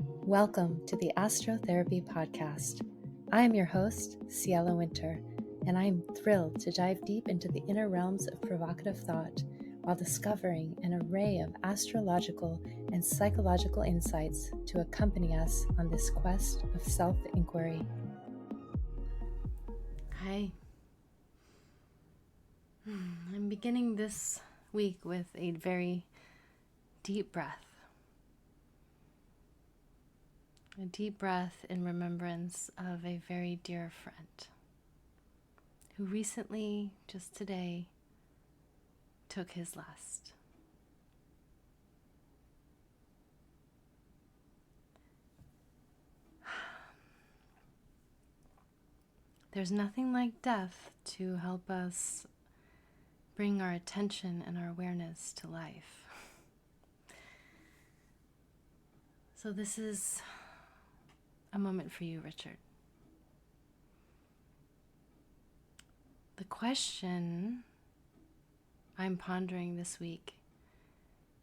Welcome to the Astrotherapy podcast. I am your host, Ciela Winter, and I am thrilled to dive deep into the inner realms of provocative thought while discovering an array of astrological and psychological insights to accompany us on this quest of self-inquiry. Hi. I'm beginning this week with a very deep breath. A deep breath in remembrance of a very dear friend who recently, just today, took his last. There's nothing like death to help us bring our attention and our awareness to life. So this is a moment for you, Richard. The question I'm pondering this week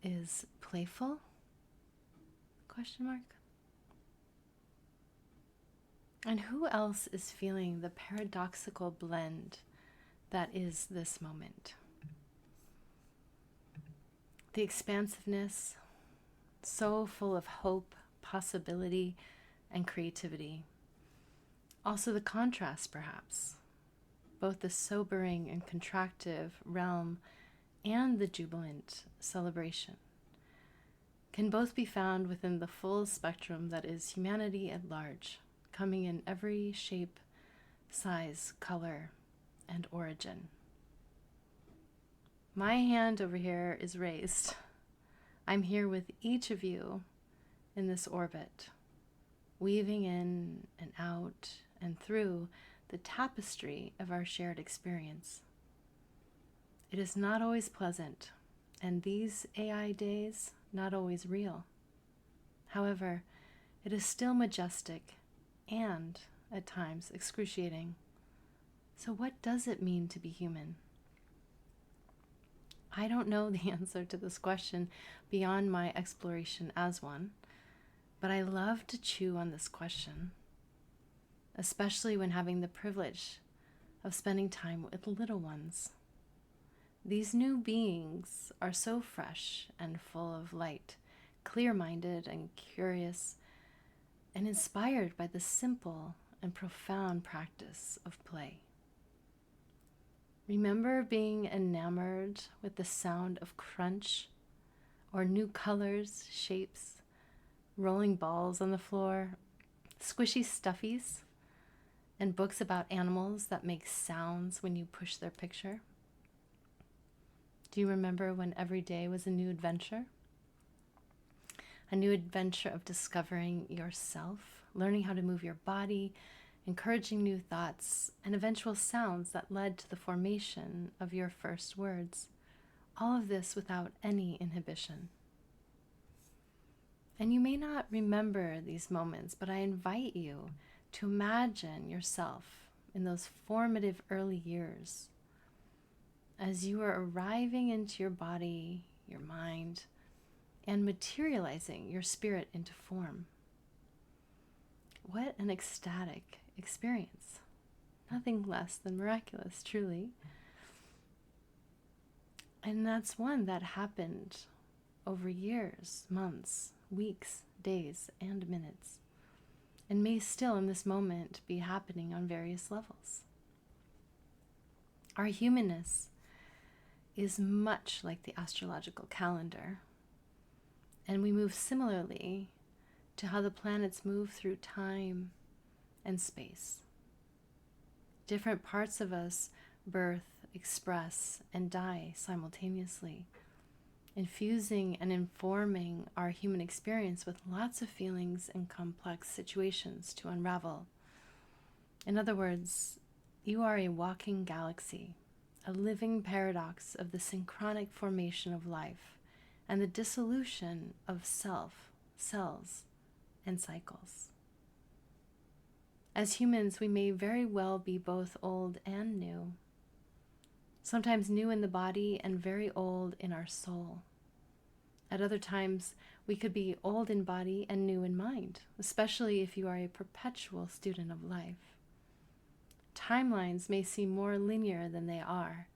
is playful? Question mark. And who else is feeling the paradoxical blend that is this moment? The expansiveness, so full of hope, possibility, and creativity. Also the contrast, perhaps, both the sobering and contractive realm and the jubilant celebration can both be found within the full spectrum that is humanity at large, coming in every shape, size, color, and origin. My hand over here is raised. I'm here with each of you in this orbit, weaving in and out and through the tapestry of our shared experience. It is not always pleasant, and these AI days, not always real. However, it is still majestic and, at times, excruciating. So what does it mean to be human? I don't know the answer to this question beyond my exploration as one, but I love to chew on this question, especially when having the privilege of spending time with little ones. These new beings are so fresh and full of light, clear-minded and curious, and inspired by the simple and profound practice of play. Remember being enamored with the sound of crunch, or new colors, shapes, rolling balls on the floor, squishy stuffies, and books about animals that make sounds when you push their picture? Do you remember when every day was a new adventure? A new adventure of discovering yourself, learning how to move your body, encouraging new thoughts, and eventual sounds that led to the formation of your first words. All of this without any inhibition. And you may not remember these moments, but I invite you to imagine yourself in those formative early years as you are arriving into your body, your mind, and materializing your spirit into form. What an ecstatic experience. Nothing less than miraculous, truly. And that's one that happened over years, months, weeks, days, and minutes, and may still in this moment be happening on various levels. Our humanness is much like the astrological calendar, and we move similarly to how the planets move through time and space. Different parts of us birth, express, and die simultaneously, infusing and informing our human experience with lots of feelings and complex situations to unravel. In other words, you are a walking galaxy, a living paradox of the synchronic formation of life and the dissolution of self, cells, and cycles. As humans, we may very well be both old and new, sometimes new in the body and very old in our soul. At other times, we could be old in body and new in mind, especially if you are a perpetual student of life. Timelines may seem more linear than they are,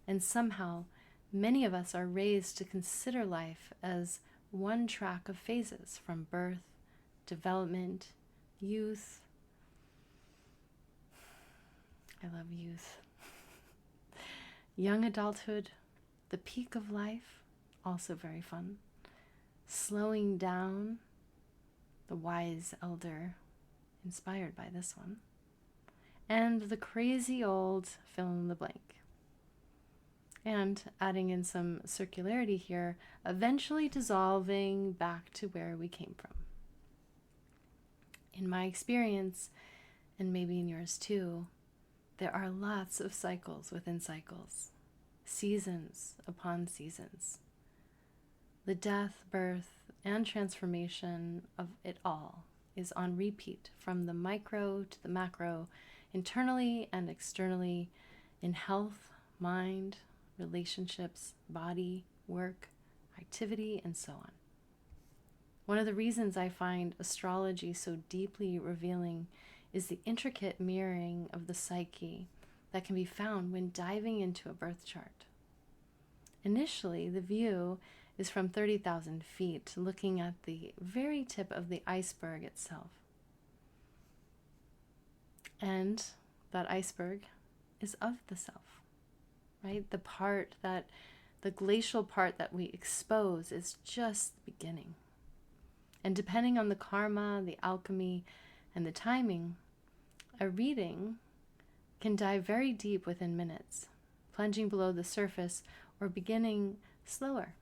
and somehow many of us are raised to consider life as one track of phases from birth, development, youth. I love youth. Young adulthood, the peak of life, also very fun. Slowing down, the wise elder, inspired by this one. And the crazy old fill in the blank. And adding in some circularity here, eventually dissolving back to where we came from. In my experience, and maybe in yours too, there are lots of cycles within cycles, seasons upon seasons. The death, birth, and transformation of it all is on repeat from the micro to the macro, internally and externally, in health, mind, relationships, body, work, activity, and so on. One of the reasons I find astrology so deeply revealing is the intricate mirroring of the psyche that can be found when diving into a birth chart. Initially, the view is from 30,000 feet, looking at the very tip of the iceberg itself. And that iceberg is of the self, right? The glacial part that we expose is just the beginning. And depending on the karma, the alchemy, and the timing, a reading can dive very deep within minutes, plunging below the surface or beginning slower,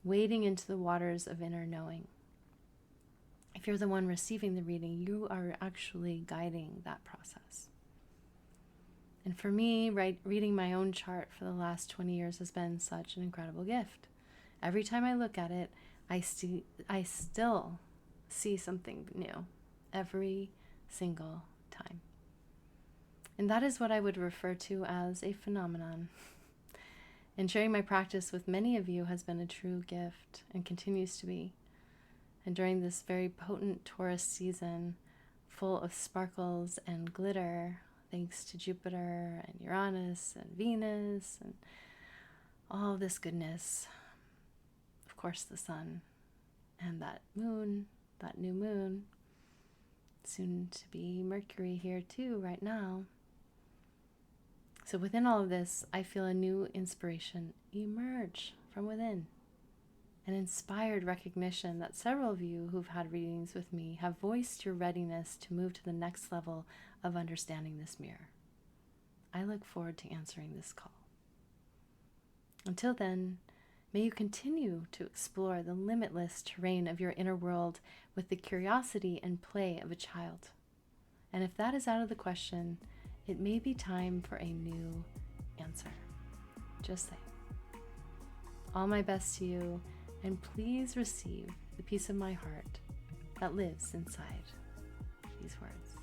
wading into the waters of inner knowing. If you're the one receiving the reading, you are actually guiding that process. And for me, reading my own chart for the last 20 years has been such an incredible gift. Every time I look at it, I still see something new every single time. And that is what I would refer to as a phenomenon. And sharing my practice with many of you has been a true gift and continues to be. And during this very potent Taurus season, full of sparkles and glitter, thanks to Jupiter and Uranus and Venus and all this goodness, of course the sun and that moon, that new moon, soon to be Mercury here too right now. So within all of this, I feel a new inspiration emerge from within. An inspired recognition that several of you who've had readings with me have voiced your readiness to move to the next level of understanding this mirror. I look forward to answering this call. Until then, may you continue to explore the limitless terrain of your inner world with the curiosity and play of a child. And if that is out of the question, it may be time for a new answer. Just say. All my best to you, and please receive the peace of my heart that lives inside these words.